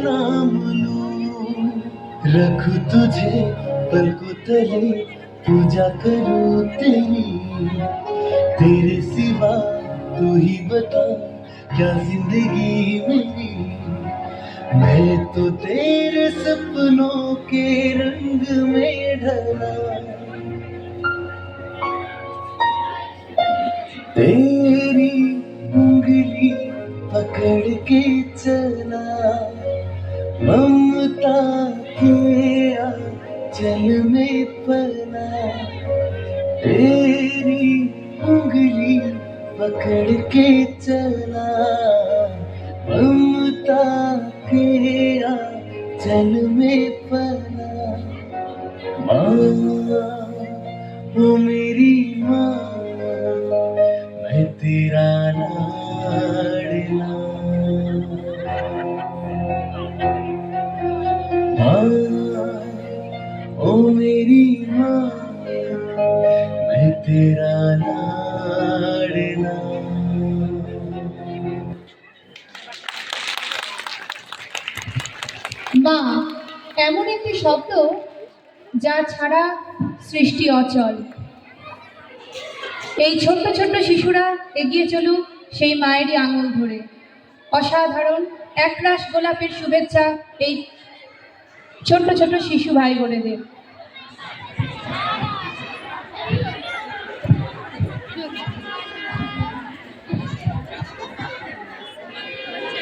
नाम लूं, रखूं तुझे पलकों तले, पूजा करूं तेरी। तेरे सिवा तू ही बता क्या जिंदगी मेरी। मैं तो तेरे सपनों के रंग में ढला, तेरी उंगली पकड़ के चला, ममता के आंचल में पला। तेरी उंगली पकड़ के चला, ममता के आंचल में पला। माँ, ओ मेरी माँ, मैं तेरा लाडला। माँ, ओ मेरी माँ, मैं तेरा लाडला। মা এমন একটি শব্দ যা ছাড়া সৃষ্টি অচল। এই ছোট্ট ছোট্ট শিশুরা এগিয়ে চলুক সেই মায়েরই আঙুল ধরে। অসাধারণ একরাশ গোলাপের শুভেচ্ছা এই ছোট্ট ছোট্ট শিশু ভাই বোনেদের।